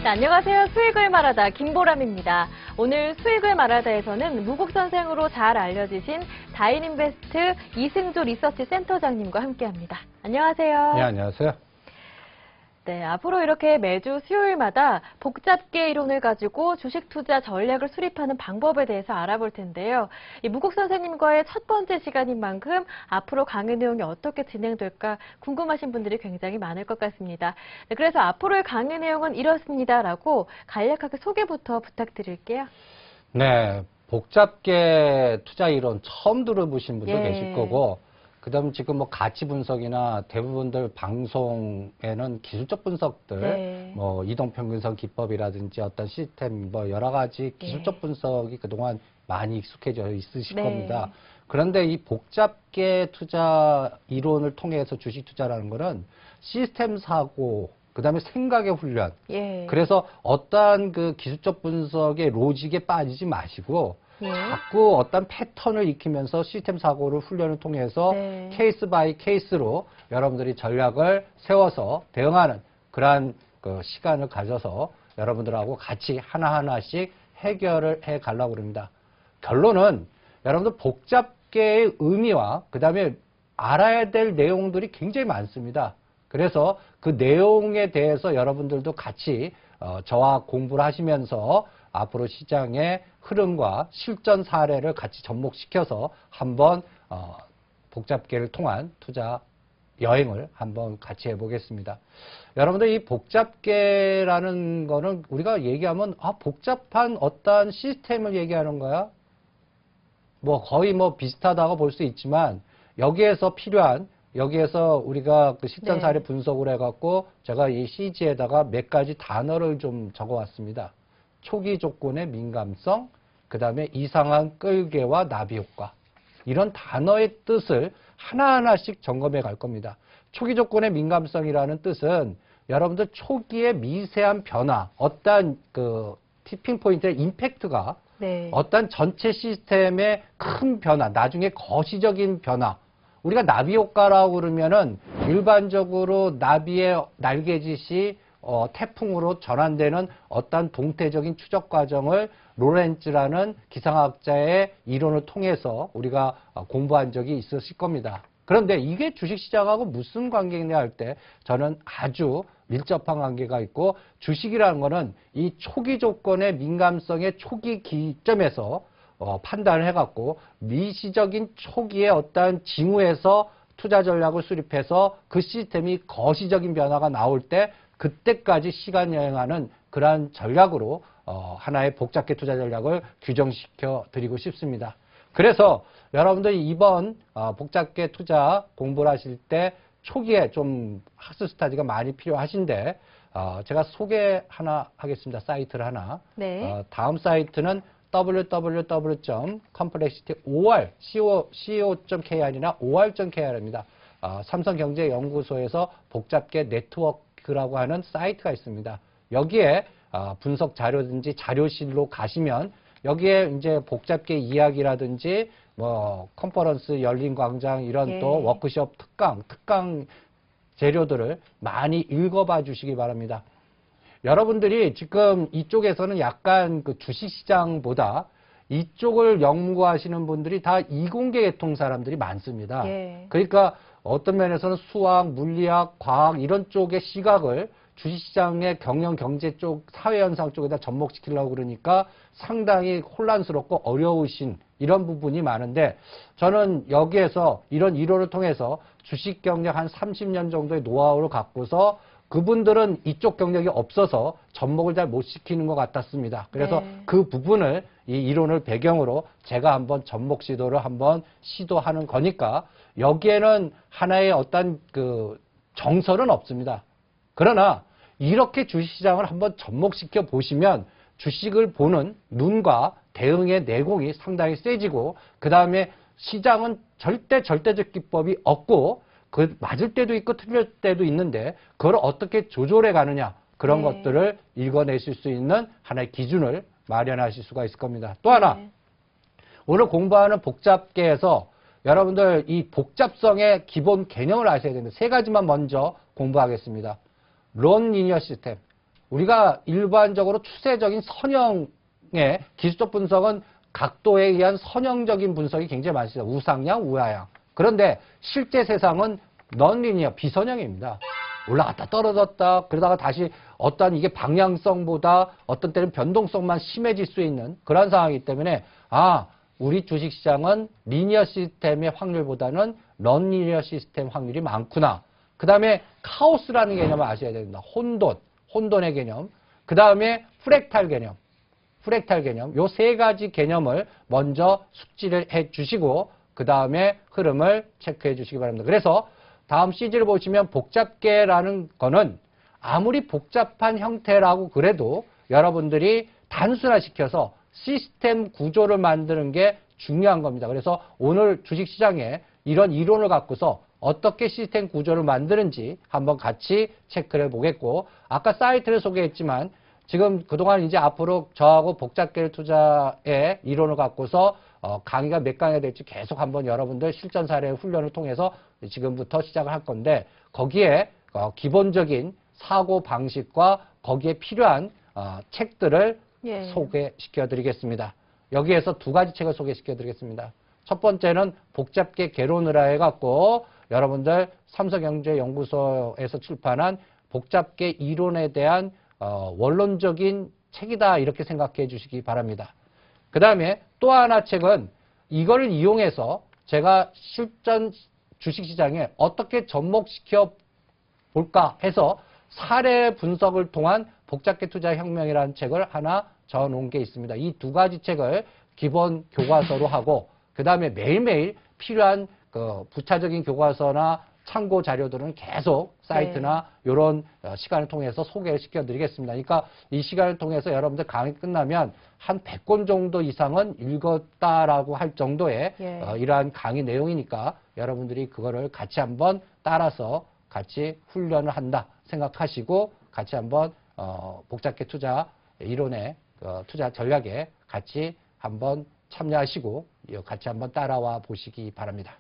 네, 안녕하세요. 수익을 말하다 김보람입니다. 오늘 수익을 말하다에서는 무국선생으로 잘 알려지신 다인인베스트 이승조 리서치 센터장님과 함께합니다. 안녕하세요. 네, 안녕하세요. 네, 앞으로 이렇게 매주 수요일마다 복잡계 이론을 가지고 주식 투자 전략을 수립하는 방법에 대해서 알아볼 텐데요. 이 무국 선생님과의 첫 번째 시간인 만큼 앞으로 강의 내용이 어떻게 진행될까 궁금하신 분들이 굉장히 많을 것 같습니다. 네, 그래서 앞으로의 강의 내용은 이렇습니다라고 간략하게 소개부터 부탁드릴게요. 네, 복잡계 투자 이론 처음 들어보신 분도 계실 거고, 그다음 지금 뭐 가치 분석이나 대부분들 방송에는 기술적 분석들, 뭐 이동평균선 기법이라든지 어떤 시스템, 뭐 여러 가지 기술적 분석이 그동안 많이 익숙해져 있으실 겁니다. 그런데 이 복잡계 투자 이론을 통해서 주식 투자라는 거는 시스템 사고, 그다음에 생각의 훈련. 그래서 어떠한 그 기술적 분석의 로직에 빠지지 마시고 자꾸 어떤 패턴을 익히면서 시스템 사고를 훈련을 통해서 케이스 바이 케이스로 여러분들이 전략을 세워서 대응하는 그러한 그 시간을 가져서 여러분들하고 같이 하나하나씩 해결을 해 가려고 합니다. 결론은 여러분들 복잡계의 의미와 그다음에 알아야 될 내용들이 굉장히 많습니다. 그래서 그 내용에 대해서 여러분들도 같이 저와 공부를 하시면서 앞으로 시장의 흐름과 실전 사례를 같이 접목시켜서 한번 복잡계를 통한 투자 여행을 한번 같이 해보겠습니다. 여러분들 이 복잡계라는 거는 우리가 얘기하면 복잡한 어떠한 시스템을 얘기하는 거야? 뭐 거의 뭐 비슷하다고 볼 수 있지만 여기에서 필요한 여기에서 우리가 그 실전 사례 분석을 해갖고 제가 이 CG에다가 몇 가지 단어를 좀 적어왔습니다. 초기 조건의 민감성, 그 다음에 이상한 끌개와 나비 효과. 이런 단어의 뜻을 하나하나씩 점검해 갈 겁니다. 초기 조건의 민감성이라는 뜻은 여러분들 초기의 미세한 변화, 어떠한 그 티핑 포인트의 임팩트가 어떤 전체 시스템의 큰 변화, 나중에 거시적인 변화. 우리가 나비 효과라고 그러면은 일반적으로 나비의 날개짓이 태풍으로 전환되는 어떤 동태적인 추적 과정을 로렌츠라는 기상학자의 이론을 통해서 우리가 공부한 적이 있으실 겁니다. 그런데 이게 주식시장하고 무슨 관계냐 할 때 저는 아주 밀접한 관계가 있고 주식이라는 거는 이 초기 조건의 민감성의 초기 기점에서 판단을 해갖고 미시적인 초기의 어떤 징후에서 투자 전략을 수립해서 그 시스템이 거시적인 변화가 나올 때 그때까지 시간 여행하는 그러한 전략으로 하나의 복잡계 투자 전략을 규정시켜 드리고 싶습니다. 그래서 여러분들이 이번 복잡계 투자 공부를 하실 때 초기에 좀 학습 스타디가 많이 필요하신데 제가 소개 하나 하겠습니다. 사이트를 하나. 다음 사이트는 www.complexity.co.kr이나 or.kr입니다. 삼성경제연구소에서 복잡계 네트워크라고 하는 사이트가 있습니다. 여기에 분석 자료든지 자료실로 가시면 여기에 이제 복잡계 이야기라든지 뭐 컨퍼런스 열린 광장 이런 또 워크숍 특강 재료들을 많이 읽어봐 주시기 바랍니다. 여러분들이 지금 이쪽에서는 약간 그 주식시장보다 이쪽을 연구하시는 분들이 다 이공계 계통 사람들이 많습니다. 그러니까 어떤 면에서는 수학, 물리학, 과학 이런 쪽의 시각을 주식시장의 경영, 경제 쪽, 사회현상 쪽에다 접목시키려고 그러니까 상당히 혼란스럽고 어려우신 이런 부분이 많은데 저는 여기에서 이런 이론을 통해서 주식 경력 한 30년 정도의 노하우를 갖고서 그분들은 이쪽 경력이 없어서 접목을 잘 못 시키는 것 같았습니다. 그래서 그 부분을 이 이론을 배경으로 제가 한번 접목 시도를 한번 시도하는 거니까 여기에는 하나의 어떤 그 정설은 없습니다. 그러나 이렇게 주식시장을 한번 접목시켜 보시면 주식을 보는 눈과 대응의 내공이 상당히 세지고 그 다음에 시장은 절대적 기법이 없고 그 맞을 때도 있고 틀릴 때도 있는데 그걸 어떻게 조절해 가느냐 그런 것들을 읽어내실 수 있는 하나의 기준을 마련하실 수가 있을 겁니다. 또 하나 오늘 공부하는 복잡계에서 여러분들 이 복잡성의 기본 개념을 아셔야 됩니다. 세 가지만 먼저 공부하겠습니다. 론 리니어 시스템. 우리가 일반적으로 추세적인 선형의 기술적 분석은 각도에 의한 선형적인 분석이 굉장히 많습니다. 우상향, 우하향. 그런데 실제 세상은 넌리니어, 비선형입니다. 올라갔다 떨어졌다 그러다가 다시 어떤 이게 방향성보다 어떤 때는 변동성만 심해질 수 있는 그런 상황이기 때문에 우리 주식시장은 리니어 시스템의 확률보다는 넌리니어 시스템 확률이 많구나. 그 다음에 카오스라는 개념을 아셔야 됩니다. 혼돈의 개념. 그 다음에 프랙탈 개념. 요 세 가지 개념을 먼저 숙지를 해 주시고 그 다음에 흐름을 체크해 주시기 바랍니다. 그래서 다음 CG를 보시면 복잡계라는 거는 아무리 복잡한 형태라고 그래도 여러분들이 단순화시켜서 시스템 구조를 만드는 게 중요한 겁니다. 그래서 오늘 주식시장에 이런 이론을 갖고서 어떻게 시스템 구조를 만드는지 한번 같이 체크를 해보겠고 아까 사이트를 소개했지만 지금 그동안 이제 앞으로 저하고 복잡계를 투자의 이론을 갖고서 강의가 몇 강이 될지 계속 한번 여러분들 실전 사례 훈련을 통해서 지금부터 시작을 할 건데 거기에 기본적인 사고 방식과 거기에 필요한 책들을 소개시켜 드리겠습니다. 여기에서 두 가지 책을 소개시켜 드리겠습니다. 첫 번째는 복잡계 개론을 해갖고 여러분들 삼성경제연구소에서 출판한 복잡계 이론에 대한 원론적인 책이다 이렇게 생각해 주시기 바랍니다. 그 다음에 또 하나 책은 이거를 이용해서 제가 실전 주식시장에 어떻게 접목시켜 볼까 해서 사례 분석을 통한 복잡계 투자 혁명이라는 책을 하나 적어놓은 게 있습니다. 이 두 가지 책을 기본 교과서로 하고 그 다음에 매일매일 필요한 그 부차적인 교과서나 참고 자료들은 계속 사이트나 이런 시간을 통해서 소개를 시켜드리겠습니다. 그러니까 이 시간을 통해서 여러분들 강의 끝나면 한 100권 정도 이상은 읽었다라고 할 정도의 이러한 강의 내용이니까 여러분들이 그거를 같이 한번 따라서 같이 훈련을 한다 생각하시고 같이 한번 복잡계 투자 이론의 투자 전략에 같이 한번 참여하시고 같이 한번 따라와 보시기 바랍니다.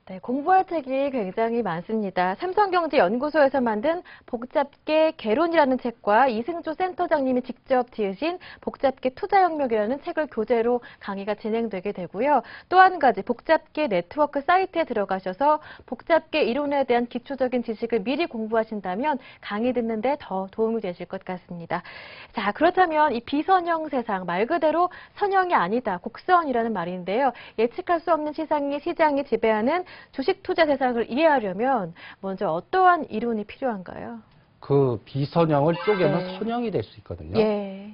네, 공부할 책이 굉장히 많습니다. 삼성경제연구소에서 만든 복잡계 개론이라는 책과 이승조 센터장님이 직접 지으신 복잡계 투자혁명이라는 책을 교재로 강의가 진행되게 되고요. 또 한 가지 복잡계 네트워크 사이트에 들어가셔서 복잡계 이론에 대한 기초적인 지식을 미리 공부하신다면 강의 듣는데 더 도움이 되실 것 같습니다. 자, 그렇다면 이 비선형 세상, 말 그대로 선형이 아니다, 곡선이라는 말인데요. 예측할 수 없는 시장이 지배하는 주식 투자 세상을 이해하려면 먼저 어떠한 이론이 필요한가요? 그 비선형을 쪼개면 선형이 될 수 있거든요.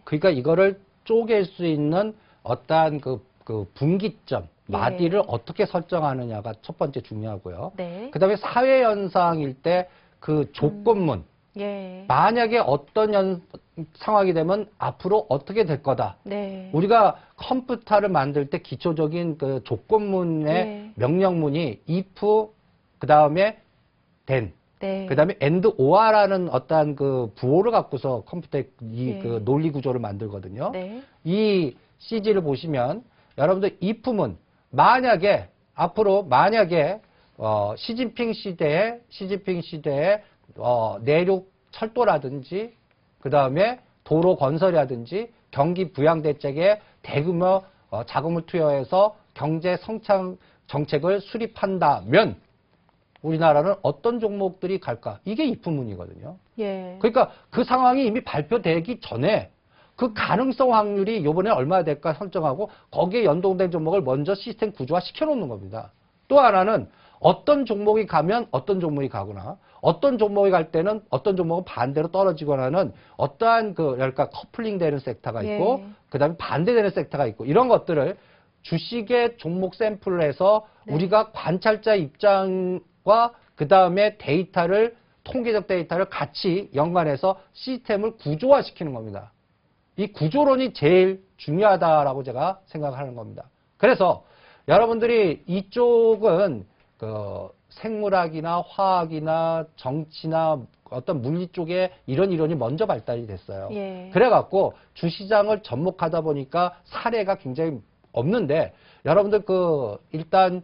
그러니까 이거를 쪼갤 수 있는 어떠한 그 분기점, 마디를 어떻게 설정하느냐가 첫 번째 중요하고요. 그 다음에 사회현상일 때 그 조건문, 만약에 어떤 상황이 되면 앞으로 어떻게 될 거다. 우리가 컴퓨터를 만들 때 기초적인 그 조건문의 명령문이 if, 그 다음에 then, 그 다음에 and or라는 어떠한 그 부호를 갖고서 컴퓨터의 그 논리 구조를 만들거든요. 이 CG를 보시면 여러분들 if문, 앞으로 만약에 시진핑 시대에 내륙 철도라든지 그 다음에 도로 건설이라든지 경기 부양 대책에 대규모 자금을 투여해서 경제 성장 정책을 수립한다면 우리나라는 어떤 종목들이 갈까? 이게 if문이거든요. 그러니까 그 상황이 이미 발표되기 전에 그 가능성 확률이 이번에 얼마나 될까 설정하고 거기에 연동된 종목을 먼저 시스템 구조화 시켜놓는 겁니다. 또 하나는 어떤 종목이 가면 어떤 종목이 가거나 어떤 종목이 갈 때는 어떤 종목은 반대로 떨어지거나는 어떠한 커플링 되는 섹터가 있고 그 다음에 반대되는 섹터가 있고 이런 것들을 주식의 종목 샘플을 해서 우리가 관찰자 입장과 그 다음에 통계적 데이터를 같이 연관해서 시스템을 구조화시키는 겁니다. 이 구조론이 제일 중요하다라고 제가 생각하는 겁니다. 그래서 여러분들이 이쪽은 생물학이나 화학이나 정치나 어떤 물리 쪽에 이런 이론이 먼저 발달이 됐어요. 그래갖고 주시장을 접목하다 보니까 사례가 굉장히 없는데 여러분들 일단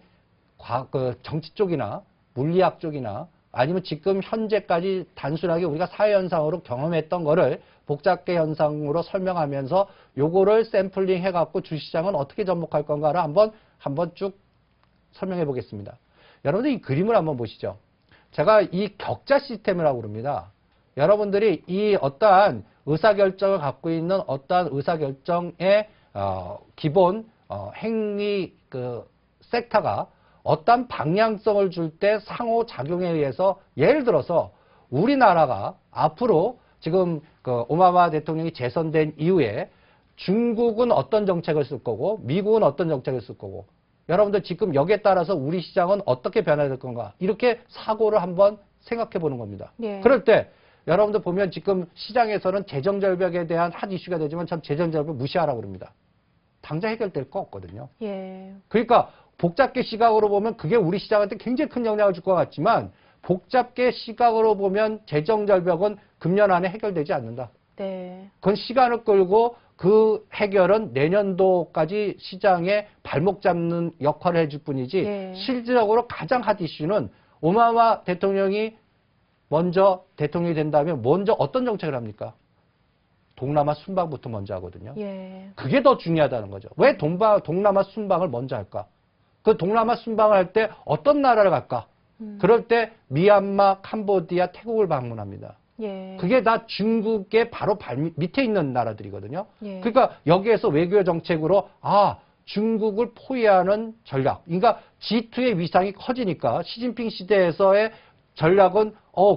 정치 쪽이나 물리학 쪽이나 아니면 지금 현재까지 단순하게 우리가 사회현상으로 경험했던 거를 복잡계 현상으로 설명하면서 요거를 샘플링 해갖고 주시장은 어떻게 접목할 건가를 한번 쭉 설명해 보겠습니다. 여러분들 이 그림을 한번 보시죠. 제가 이 격자 시스템이라고 그럽니다. 여러분들이 이 어떠한 의사결정을 갖고 있는 어떠한 의사결정의 기본 행위 섹터가 어떤 방향성을 줄 때 상호작용에 의해서 예를 들어서 우리나라가 앞으로 지금 오바마 대통령이 재선된 이후에 중국은 어떤 정책을 쓸 거고 미국은 어떤 정책을 쓸 거고 여러분들 지금 여기에 따라서 우리 시장은 어떻게 변화될 건가 이렇게 사고를 한번 생각해 보는 겁니다. 예. 그럴 때 여러분들 보면 지금 시장에서는 재정절벽에 대한 핫 이슈가 되지만 전 재정절벽 무시하라고 그럽니다. 당장 해결될 거 없거든요. 예. 그러니까 복잡계 시각으로 보면 그게 우리 시장한테 굉장히 큰 영향을 줄 것 같지만 복잡계 시각으로 보면 재정절벽은 금년 안에 해결되지 않는다. 네. 그건 시간을 끌고 그 해결은 내년도까지 시장에 발목 잡는 역할을 해줄 뿐이지 네. 실질적으로 가장 핫 이슈는 오바마 대통령이 먼저 대통령이 된다면 먼저 어떤 정책을 합니까? 동남아 순방부터 먼저 하거든요. 예. 그게 더 중요하다는 거죠. 왜 동남아 순방을 먼저 할까? 그 동남아 순방을 할 때 어떤 나라를 갈까? 그럴 때 미얀마, 캄보디아, 태국을 방문합니다. 예. 그게 다 중국의 바로 밑에 있는 나라들이거든요. 예. 그러니까 여기에서 외교 정책으로 중국을 포위하는 전략. 그러니까 G2의 위상이 커지니까 시진핑 시대에서의 전략은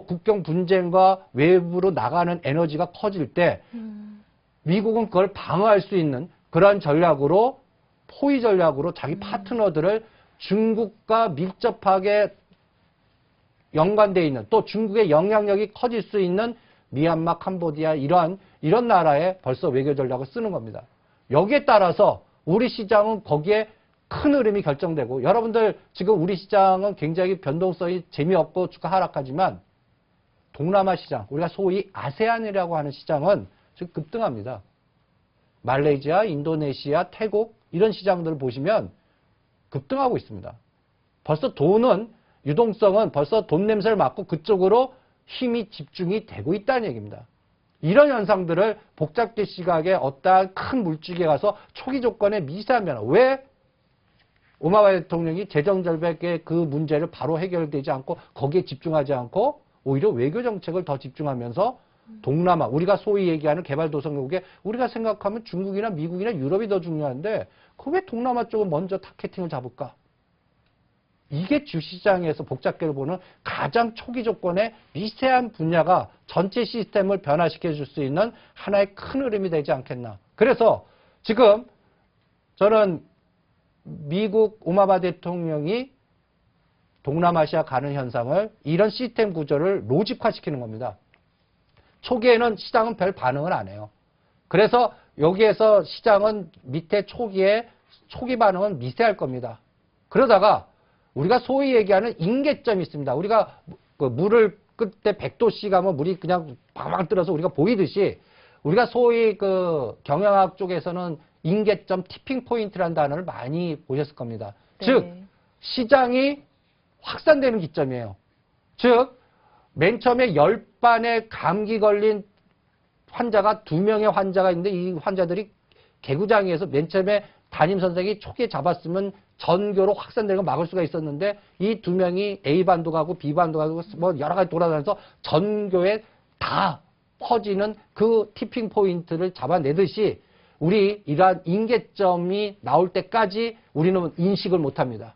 국경 분쟁과 외부로 나가는 에너지가 커질 때 미국은 그걸 방어할 수 있는 그러한 전략으로 포위 전략으로 자기 파트너들을 중국과 밀접하게 연관되어 있는 또 중국의 영향력이 커질 수 있는 미얀마, 캄보디아 이런 나라에 벌써 외교 전략을 쓰는 겁니다. 여기에 따라서 우리 시장은 거기에 큰 흐름이 결정되고 여러분들 지금 우리 시장은 굉장히 변동성이 재미없고 주가 하락하지만 동남아 시장, 우리가 소위 아세안이라고 하는 시장은 지금 급등합니다. 말레이시아, 인도네시아, 태국 이런 시장들을 보시면 급등하고 있습니다. 벌써 유동성은 벌써 돈 냄새를 맡고 그쪽으로 힘이 집중이 되고 있다는 얘기입니다. 이런 현상들을 복잡계 시각의 어떠한 큰 물줄기에 가서 초기 조건의 미세한 변화. 왜 오바마 대통령이 재정절벽의 그 문제를 바로 해결되지 않고 거기에 집중하지 않고 오히려 외교 정책을 더 집중하면서 동남아, 우리가 소위 얘기하는 개발도상국에 우리가 생각하면 중국이나 미국이나 유럽이 더 중요한데 그 왜 동남아 쪽은 먼저 타겟팅을 잡을까? 이게 주시장에서 복잡계를 보는 가장 초기 조건의 미세한 분야가 전체 시스템을 변화시켜 줄 수 있는 하나의 큰 흐름이 되지 않겠나. 그래서 지금 저는 미국 오바마 대통령이 동남아시아 가는 현상을 이런 시스템 구조를 로직화시키는 겁니다. 초기에는 시장은 별 반응을 안 해요. 그래서 여기에서 시장은 밑에 초기 반응은 미세할 겁니다. 그러다가 우리가 소위 얘기하는 임계점이 있습니다. 우리가 그 물을 끓 때 100도씨 가면 물이 그냥 방방 뜨어서 우리가 보이듯이 우리가 소위 그 경영학 쪽에서는 임계점 티핑 포인트라는 단어를 많이 보셨을 겁니다. 네. 즉 시장이 확산되는 기점이에요. 즉 맨 처음에 10반의 감기 걸린 환자가 2명의 환자가 있는데 이 환자들이 개구장이에서 맨 처음에 담임 선생이 초기에 잡았으면 전교로 확산되는 걸 막을 수가 있었는데 이 2명이 A반도 가고 B반도 가고 뭐 여러 가지 돌아다니면서 전교에 다 퍼지는 그 티핑 포인트를 잡아내듯이 우리 이러한 임계점이 나올 때까지 우리는 인식을 못합니다.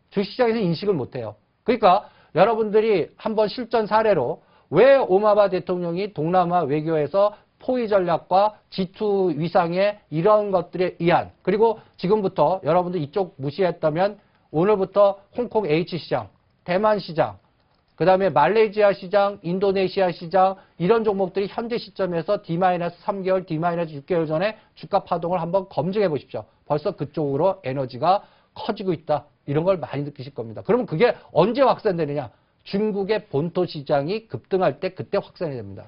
주식시장에서 인식을 못해요. 그러니까 여러분들이 한번 실전 사례로 왜 오바마 대통령이 동남아 외교에서 포위 전략과 G2 위상의 이런 것들에 의한 그리고 지금부터 여러분들 이쪽 무시했다면 오늘부터 홍콩 H시장, 대만 시장, 그 다음에 말레이시아 시장, 인도네시아 시장 이런 종목들이 현재 시점에서 D-3개월, D-6개월 전에 주가 파동을 한번 검증해 보십시오. 벌써 그쪽으로 에너지가 커지고 있다. 이런 걸 많이 느끼실 겁니다. 그러면 그게 언제 확산되느냐? 중국의 본토 시장이 급등할 때 그때 확산이 됩니다.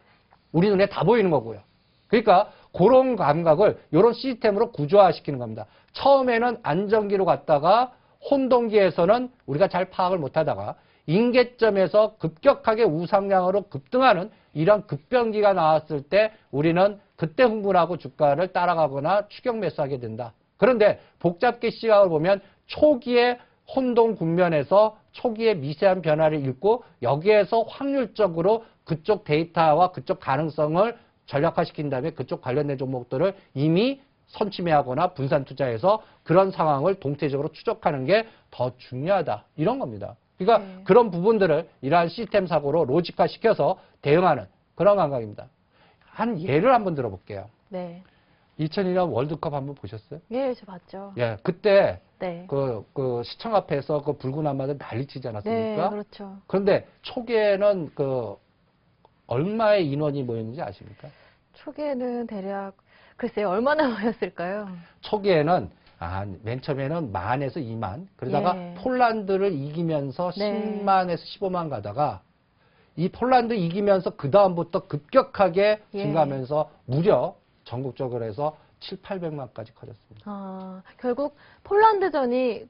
우리 눈에 다 보이는 거고요. 그러니까 그런 감각을 이런 시스템으로 구조화시키는 겁니다. 처음에는 안정기로 갔다가 혼동기에서는 우리가 잘 파악을 못하다가 임계점에서 급격하게 우상향으로 급등하는 이런 급변기가 나왔을 때 우리는 그때 흥분하고 주가를 따라가거나 추격 매수하게 된다. 그런데 복잡계 시각을 보면 초기에 혼동 국면에서 초기에 미세한 변화를 읽고 여기에서 확률적으로 그쪽 데이터와 그쪽 가능성을 전략화시킨 다음에 그쪽 관련된 종목들을 이미 선취매하거나 분산 투자해서 그런 상황을 동태적으로 추적하는 게 더 중요하다. 이런 겁니다. 그러니까 그런 부분들을 이러한 시스템 사고로 로직화 시켜서 대응하는 그런 감각입니다. 한 예를 한번 들어볼게요. 네. 2002년 월드컵 한번 보셨어요? 예, 저 봤죠. 예, 그때 네. 그 시청 앞에서 그 붉은 한마디 난리치지 않았습니까? 네, 그렇죠. 그런데 초기에는 그 얼마의 인원이 모였는지 아십니까? 초기에는 대략 글쎄요, 얼마나 모였을까요? 초기에는 맨 처음에는 10,000에서 20,000. 그러다가 예. 폴란드를 이기면서 네. 10만에서 15만 가다가 이 폴란드 이기면서 그 다음부터 급격하게 예. 증가하면서 무려 전국적으로 해서 7,800만까지 커졌습니다. 결국 폴란드전이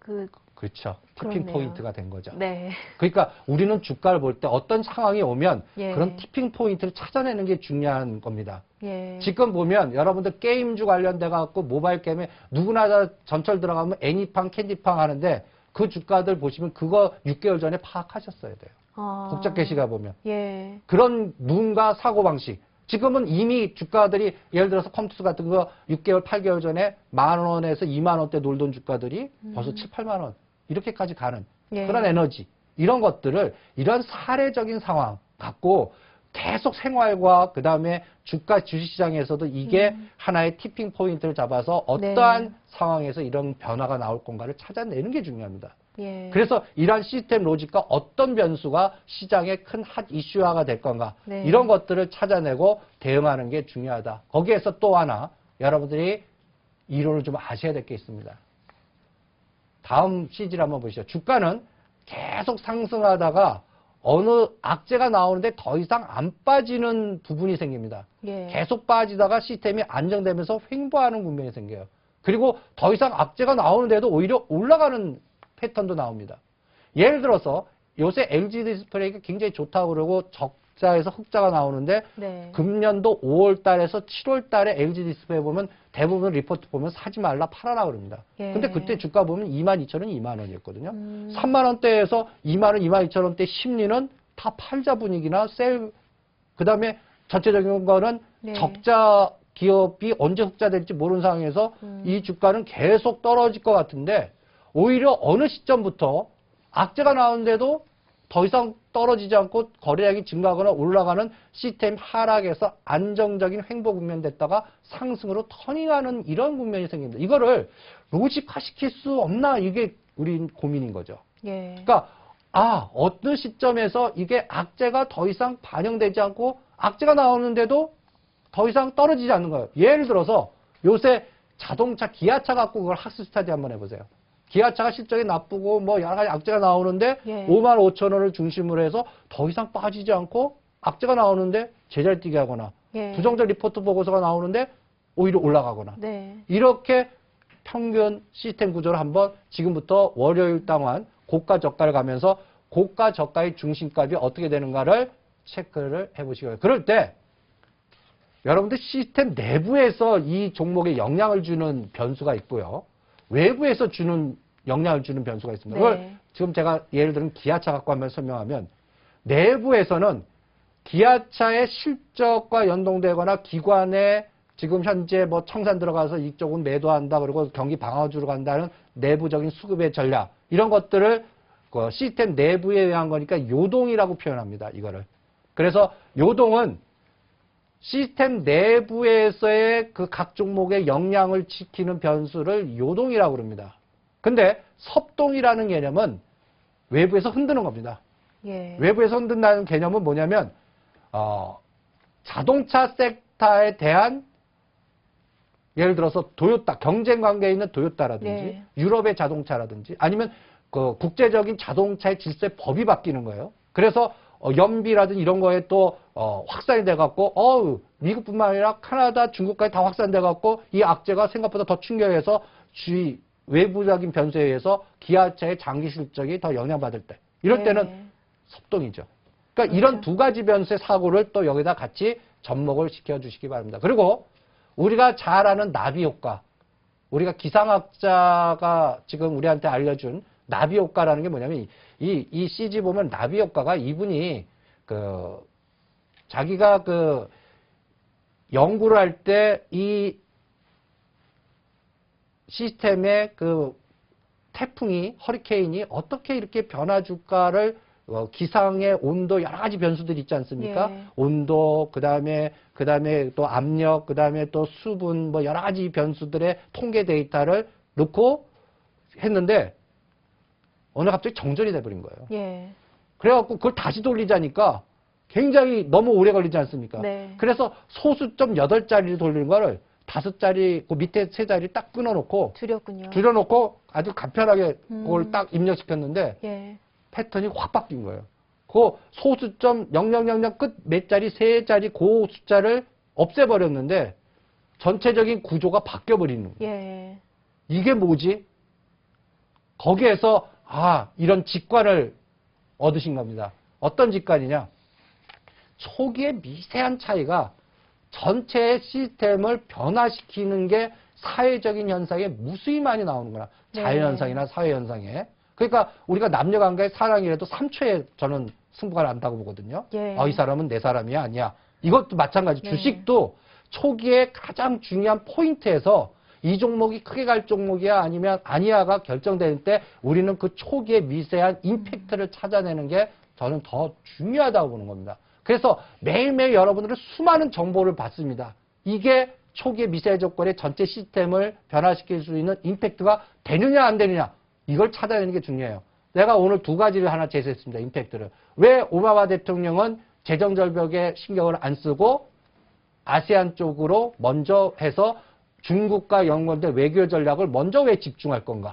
그렇죠. 티핑 그렇네요. 포인트가 된 거죠. 네. 그러니까 우리는 주가를 볼 때 어떤 상황이 오면 예. 그런 티핑 포인트를 찾아내는 게 중요한 겁니다. 예. 지금 보면 여러분들 게임주 관련돼 갖고 모바일 게임에 누구나 다 전철 들어가면 애니팡, 캔디팡 하는데 그 주가들 보시면 그거 6개월 전에 파악하셨어야 돼요. 복잡계시가 보면. 예. 그런 누군가 사고방식. 지금은 이미 주가들이 예를 들어서 컴투스 같은 거 6개월, 8개월 전에 10,000원에서 20,000원대 놀던 주가들이 벌써 7, 8만 원 이렇게까지 가는 예. 그런 에너지. 이런 것들을 이런 사례적인 상황 갖고 계속 생활과 그다음에 주가 주식시장에서도 이게 하나의 티핑 포인트를 잡아서 어떠한 네. 상황에서 이런 변화가 나올 건가를 찾아내는 게 중요합니다. 예. 그래서 이러한 시스템 로직과 어떤 변수가 시장의 큰 핫 이슈화가 될 건가 네. 이런 것들을 찾아내고 대응하는 게 중요하다. 거기에서 또 하나 여러분들이 이론을 좀 아셔야 될 게 있습니다. 다음 CG를 한번 보시죠. 주가는 계속 상승하다가 어느 악재가 나오는데 더 이상 안 빠지는 부분이 생깁니다. 예. 계속 빠지다가 시스템이 안정되면서 횡보하는 국면이 생겨요. 그리고 더 이상 악재가 나오는데도 오히려 올라가는 패턴도 나옵니다. 예를 들어서 요새 LG 디스플레이가 굉장히 좋다고 그러고 적자에서 흑자가 나오는데 네. 금년도 5월 달에서 7월 달에 LG 디스플레이 보면 대부분 리포트 보면 사지 말라 팔아라 그럽니다. 예. 근데 그때 주가 보면 22,000원, 2만 원이었거든요. 3만 음. 원대에서 2만 원, 22,000원대 심리는 다 팔자 분위기나 그다음에 전체적인 거는 네. 적자 기업이 언제 흑자 될지 모르는 상황에서 이 주가는 계속 떨어질 것 같은데 오히려 어느 시점부터 악재가 나오는데도 더 이상 떨어지지 않고 거래량이 증가하거나 올라가는 시스템 하락에서 안정적인 횡보 국면 됐다가 상승으로 터닝하는 이런 국면이 생깁니다. 이거를 로직화 시킬 수 없나 이게 우리 고민인 거죠. 예. 그러니까 어떤 시점에서 이게 악재가 더 이상 반영되지 않고 악재가 나오는데도 더 이상 떨어지지 않는 거예요. 예를 들어서 요새 자동차 기아차 갖고 그걸 학습 스타디 한번 해보세요. 기아차가 실적이 나쁘고 뭐 여러 가지 악재가 나오는데 예. 55,000원을 중심으로 해서 더 이상 빠지지 않고 악재가 나오는데 제자리 뛰게 하거나 예. 부정적 리포트 보고서가 나오는데 오히려 올라가거나 네. 이렇게 평균 시스템 구조를 한번 지금부터 월요일 동안 고가 저가를 가면서 고가 저가의 중심값이 어떻게 되는가를 체크를 해보시기 바랍니다. 그럴 때 여러분들 시스템 내부에서 이 종목에 영향을 주는 변수가 있고요. 외부에서 영향을 주는 변수가 있습니다. 네. 그걸 지금 제가 예를 들면 기아차 갖고 한번 설명하면 내부에서는 기아차의 실적과 연동되거나 기관의 지금 현재 뭐 청산 들어가서 이쪽은 매도한다 그리고 경기 방어주로 간다는 내부적인 수급의 전략 이런 것들을 그 시스템 내부에 의한 거니까 요동이라고 표현합니다. 이거를. 그래서 요동은 시스템 내부에서의 그 각 종목의 영향을 지키는 변수를 요동이라고 그럽니다. 근데 섭동이라는 개념은 외부에서 흔드는 겁니다. 예. 외부에서 흔든다는 개념은 뭐냐면 자동차 섹터에 대한 예를 들어서 토요타 경쟁 관계에 있는 토요타라든지 네. 유럽의 자동차라든지 아니면 그 국제적인 자동차의 질서의 법이 바뀌는 거예요. 그래서 연비라든지 이런 거에 또 확산이 돼갖고 미국뿐만 아니라 카나다, 중국까지 다 확산돼갖고 이 악재가 생각보다 더 충격해서 외부적인 변수에 의해서 기아차의 장기 실적이 더 영향받을 때 이럴 네. 때는 섭동이죠. 그러니까 그렇죠. 이런 두 가지 변수의 사고를 또 여기다 같이 접목을 시켜주시기 바랍니다. 그리고 우리가 잘 아는 나비 효과, 우리가 기상학자가 지금 우리한테 알려준 나비 효과라는 게 뭐냐면 이 CG 보면 나비 효과가 이분이 자기가 연구를 할 때 이 시스템의 태풍이, 허리케인이 어떻게 이렇게 변화 줄까를 기상의 온도 여러 가지 변수들이 있지 않습니까? 예. 온도, 그다음에 또 압력, 그다음에 또 수분, 뭐 여러 가지 변수들의 통계 데이터를 넣고 했는데 어느 갑자기 정전이 돼버린 거예요. 예. 그래갖고 그걸 다시 돌리자니까 굉장히 너무 오래 걸리지 않습니까? 네. 그래서 소수점 8자리를 돌리는 거를 5자리, 그 밑에 3자리 딱 끊어놓고 줄여놓고 아주 간편하게 그걸 딱 입력시켰는데 예. 패턴이 확 바뀐 거예요. 그 소수점 0000 끝 몇 자리, 3자리 그 숫자를 없애버렸는데 전체적인 구조가 바뀌어버리는 거예요. 예. 이게 뭐지? 거기에서 이런 직관을 얻으신 겁니다. 어떤 직관이냐? 초기의 미세한 차이가 전체 시스템을 변화시키는 게 사회적인 현상에 무수히 많이 나오는구나. 네. 자연현상이나 사회현상에. 그러니까 우리가 남녀관계의 사랑이라도 3초에 저는 승부가 난다고 보거든요. 예. 이 사람은 내 사람이야, 아니야. 이것도 마찬가지. 네. 주식도 초기에 가장 중요한 포인트에서 이 종목이 크게 갈 종목이야 아니면 아니야가 결정되는 때 우리는 그 초기의 미세한 임팩트를 찾아내는 게 저는 더 중요하다고 보는 겁니다. 그래서 매일매일 여러분들은 수많은 정보를 받습니다. 이게 초기의 미세 조건의 전체 시스템을 변화시킬 수 있는 임팩트가 되느냐 안 되느냐 이걸 찾아내는 게 중요해요. 내가 오늘 두 가지를 하나 제시했습니다. 임팩트를. 왜 오바마 대통령은 재정절벽에 신경을 안 쓰고 아세안 쪽으로 먼저 해서 중국과 연관된 외교 전략을 먼저 왜 집중할 건가?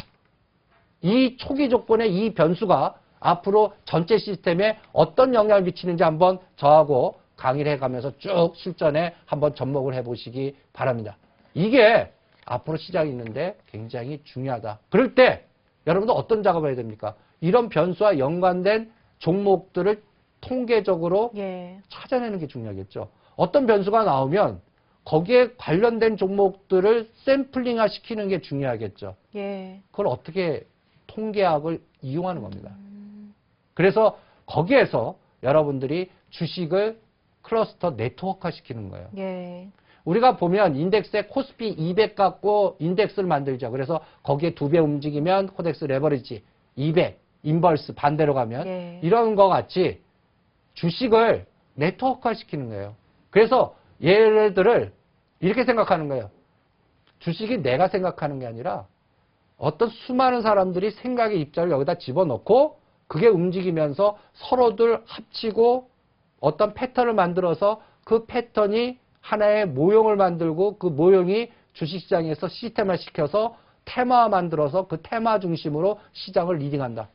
이 초기 조건의 이 변수가 앞으로 전체 시스템에 어떤 영향을 미치는지 한번 저하고 강의를 해가면서 쭉 실전에 한번 접목을 해보시기 바랍니다. 이게 앞으로 시장이 있는데 굉장히 중요하다. 그럴 때 여러분들 어떤 작업을 해야 됩니까? 이런 변수와 연관된 종목들을 통계적으로 예. 찾아내는 게 중요하겠죠. 어떤 변수가 나오면 거기에 관련된 종목들을 샘플링화 시키는 게 중요하겠죠. 예. 그걸 어떻게 통계학을 이용하는 겁니다. 그래서 거기에서 여러분들이 주식을 클러스터 네트워크화 시키는 거예요. 예. 우리가 보면 인덱스에 코스피 200 갖고 인덱스를 만들죠. 그래서 거기에 2배 움직이면 코덱스 레버리지 200, 인버스 반대로 가면 예. 이런 거 같이 주식을 네트워크화 시키는 거예요. 그래서 얘네들을 이렇게 생각하는 거예요. 주식이 내가 생각하는 게 아니라 어떤 수많은 사람들이 생각의 입자를 여기다 집어넣고 그게 움직이면서 서로들 합치고 어떤 패턴을 만들어서 그 패턴이 하나의 모형을 만들고 그 모형이 주식시장에서 시스템화 시켜서 테마 만들어서 그 테마 중심으로 시장을 리딩한다.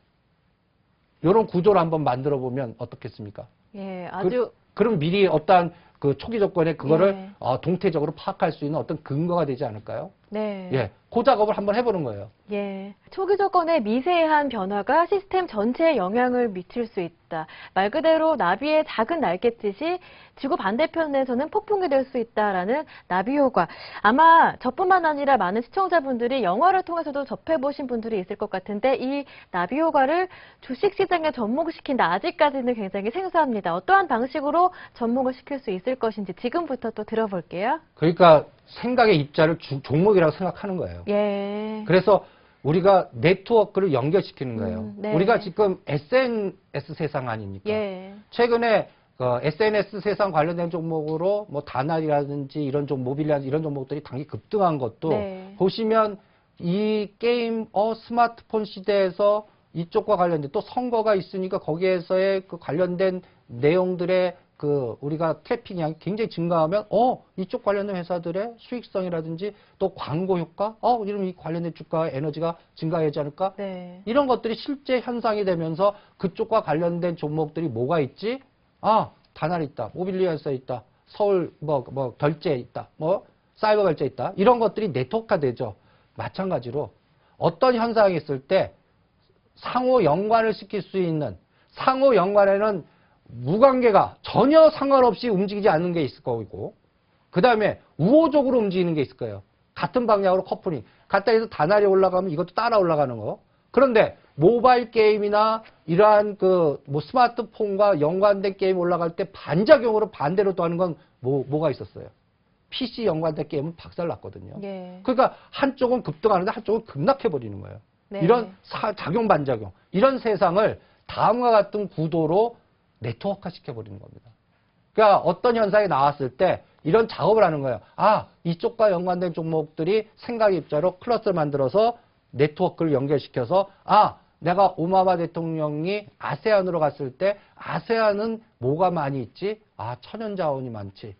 이런 구조를 한번 만들어 보면 어떻겠습니까? 예. 아주 그럼 미리 어떠한 그 초기 조건에 그거를 예. 동태적으로 파악할 수 있는 어떤 근거가 되지 않을까요? 네. 예, 그 작업을 한번 해보는 거예요. 예. 초기 조건의 미세한 변화가 시스템 전체에 영향을 미칠 수 있다. 말 그대로 나비의 작은 날갯짓이 지구 반대편에서는 폭풍이 될 수 있다라는 나비 효과. 아마 저뿐만 아니라 많은 시청자분들이 영화를 통해서도 접해보신 분들이 있을 것 같은데 이 나비 효과를 주식시장에 접목시킨다. 아직까지는 굉장히 생소합니다. 어떠한 방식으로 접목을 시킬 수 있을 것인지 지금부터 또 들어볼게요. 그러니까 생각의 입자를 종목이라고 생각하는 거예요. 예. 그래서 우리가 네트워크를 연결시키는 거예요. 네. 우리가 지금 SNS 세상 아닙니까? 예. 최근에 SNS 세상 관련된 종목으로 뭐 다날이라든지 이런 모빌이라든지 이런 종목들이 당연히 급등한 것도 네. 보시면 이 게임 스마트폰 시대에서 이쪽과 관련된 또 선거가 있으니까 거기에서의 그 관련된 내용들의 우리가 트래픽이 굉장히 증가하면 이쪽 관련된 회사들의 수익성이라든지 또 광고 효과 이러면 이 관련된 주가 에너지가 증가하지 않을까? 네. 이런 것들이 실제 현상이 되면서 그쪽과 관련된 종목들이 뭐가 있지? 다날 있다. 모빌리아에서 있다. 서울 결제 있다. 사이버 결제 있다. 이런 것들이 네트워크가 되죠. 마찬가지로 어떤 현상이 있을 때 상호 연관을 시킬 수 있는 상호 연관에는 무관계가 전혀 상관없이 움직이지 않는 게 있을 거고, 그 다음에 우호적으로 움직이는 게 있을 거예요. 같은 방향으로 커플링. 갖다 해서 다날이 올라가면 이것도 따라 올라가는 거. 그런데 모바일 게임이나 이러한 뭐 스마트폰과 연관된 게임 올라갈 때 반작용으로 반대로 또 하는 건 뭐가 있었어요? PC 연관된 게임은 박살났거든요. 예. 그러니까 한쪽은 급등하는데 한쪽은 급락해버리는 거예요. 네. 이런 작용 반작용, 이런 세상을 다음과 같은 구도로 네트워크화 시켜버리는 겁니다. 그러니까 어떤 현상이 나왔을 때 이런 작업을 하는 거예요. 아, 이쪽과 연관된 종목들이 생각 입자로 클러스를 만들어서 네트워크를 연결시켜서, 아, 내가 오바마 대통령이 아세안으로 갔을 때 아세안은 뭐가 많이 있지? 아, 천연자원이 많지.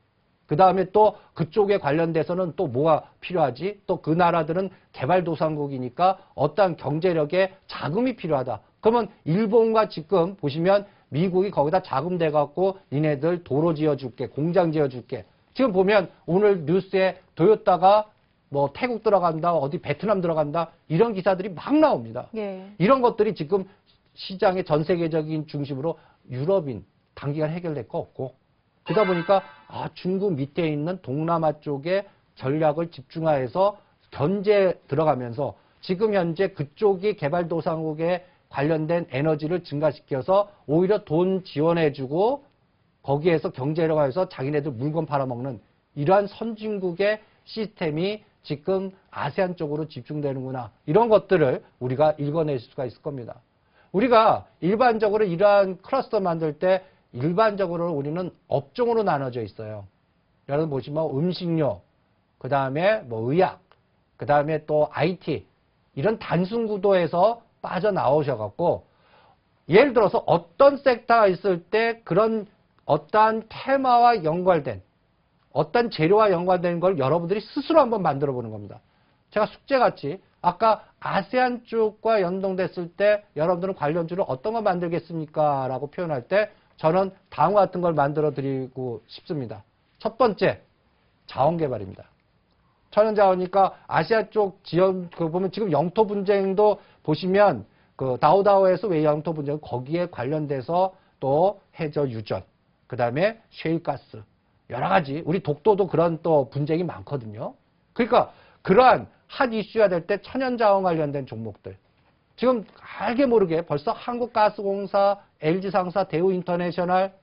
그 다음에 또 그쪽에 관련돼서는 또 뭐가 필요하지? 또 그 나라들은 개발도상국이니까 어떠한 경제력에 자금이 필요하다. 그러면 일본과 지금 보시면 미국이 거기다 자금 대갖고 니네들 도로 지어줄게, 공장 지어줄게. 지금 보면 오늘 뉴스에 도요타가 뭐 태국 들어간다, 어디 베트남 들어간다, 이런 기사들이 막 나옵니다. 예. 이런 것들이 지금 시장의 전 세계적인 중심으로 유럽인 단기간 해결될 거 없고, 그러다 보니까 중국 밑에 있는 동남아 쪽에 전략을 집중화해서 견제 들어가면서 지금 현재 그쪽이 개발도상국에 관련된 에너지를 증가시켜서 오히려 돈 지원해주고 거기에서 경제력화해서 자기네들 물건 팔아먹는 이러한 선진국의 시스템이 지금 아세안 쪽으로 집중되는구나. 이런 것들을 우리가 읽어낼 수가 있을 겁니다. 우리가 일반적으로 이러한 클러스터 만들 때 일반적으로 우리는 업종으로 나눠져 있어요. 여러분 보시면 음식료, 그 다음에 뭐 의학, 그 다음에 또 IT, 이런 단순 구도에서 빠져나오셔갖고, 예를 들어서 어떤 섹터가 있을 때 그런 어떠한 테마와 연관된, 어떤 재료와 연관된 걸 여러분들이 스스로 한번 만들어 보는 겁니다. 제가 숙제같이 아까 아세안 쪽과 연동됐을 때 여러분들은 관련주를 어떤 걸 만들겠습니까? 라고 표현할 때 저는 다음과 같은 걸 만들어 드리고 싶습니다. 첫 번째, 자원개발입니다. 천연자원이니까 아시아 쪽 지역, 보면 지금 영토 분쟁도 보시면 그 다오다오에서 왜 영토 분쟁, 거기에 관련돼서 또 해저 유전, 그 다음에 셰일가스, 여러 가지, 우리 독도도 그런 또 분쟁이 많거든요. 그러니까 그러한 핫 이슈가 될 때 천연자원 관련된 종목들. 지금 알게 모르게 벌써 한국가스공사, LG상사, 대우인터내셔널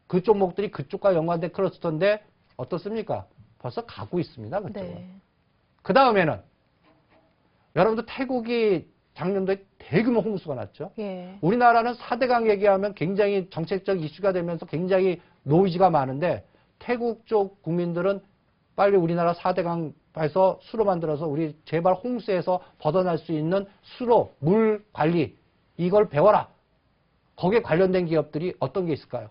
그 종목들이 그쪽과 연관된 클러스터인데 어떻습니까? 벌써 가고 있습니다. 그쪽으로. 네. 그 다음에는 여러분들 태국이 작년도에 대규모 홍수가 났죠. 예. 우리나라는 4대강 얘기하면 굉장히 정책적 이슈가 되면서 굉장히 노이즈가 많은데 태국 쪽 국민들은 빨리 우리나라 4대강에서 수로 만들어서 우리 제발 홍수에서 벗어날 수 있는 수로, 물 관리 이걸 배워라. 거기에 관련된 기업들이 어떤 게 있을까요?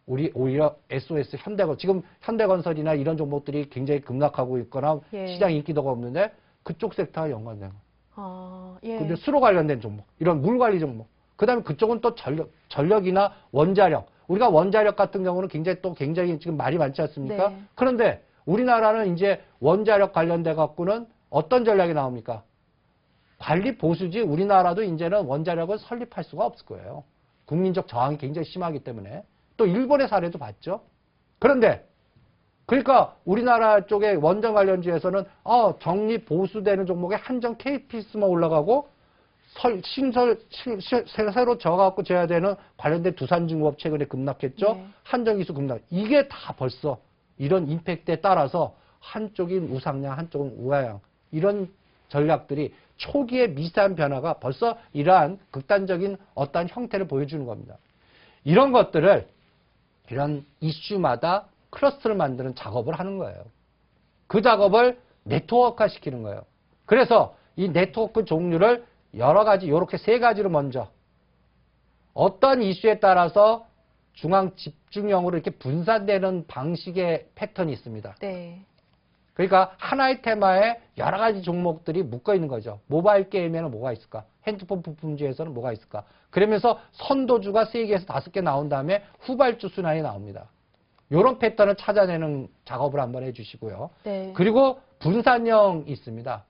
우리 오히려 SOS 현대건, 지금 현대건설이나 이런 종목들이 굉장히 급락하고 있거나 예. 시장 인기도가 없는데 그쪽 섹터와 연관된 거. 예. 근데 수로 관련된 종목, 이런 물 관리 종목. 그 다음에 그쪽은 또 전력이나 원자력. 우리가 원자력 같은 경우는 굉장히 지금 말이 많지 않습니까? 네. 그런데 우리나라는 이제 원자력 관련돼 갖고는 어떤 전략이 나옵니까? 관리 보수지 우리나라도 이제는 원자력을 설립할 수가 없을 거예요. 국민적 저항이 굉장히 심하기 때문에. 또 일본의 사례도 봤죠. 그런데 그러니까 우리나라 쪽에 원전 관련주에서는 정리 보수되는 종목에 한정 KPS만 올라가고 새로 져갖고 져야 되는 관련된 두산중공업 최근에 급락했죠. 네. 한정기수 급락. 이게 다 벌써 이런 임팩트에 따라서 한쪽인 우상향, 한쪽은 우하향. 이런 전략들이 초기의 미세한 변화가 벌써 이러한 극단적인 어떠한 형태를 보여주는 겁니다. 이런 것들을 이런 이슈마다 클러스터를 만드는 작업을 하는 거예요. 그 작업을 네트워크화 시키는 거예요. 그래서 이 네트워크 종류를 여러 가지, 이렇게 세 가지로 먼저 어떤 이슈에 따라서 중앙 집중형으로 이렇게 분산되는 방식의 패턴이 있습니다. 네. 그러니까 하나의 테마에 여러 가지 종목들이 묶어 있는 거죠. 모바일 게임에는 뭐가 있을까? 핸드폰 부품주에서는 뭐가 있을까? 그러면서 선도주가 3개에서 5개 나온 다음에 후발주 순환이 나옵니다. 이런 패턴을 찾아내는 작업을 한번 해주시고요. 네. 그리고 분산형이 있습니다.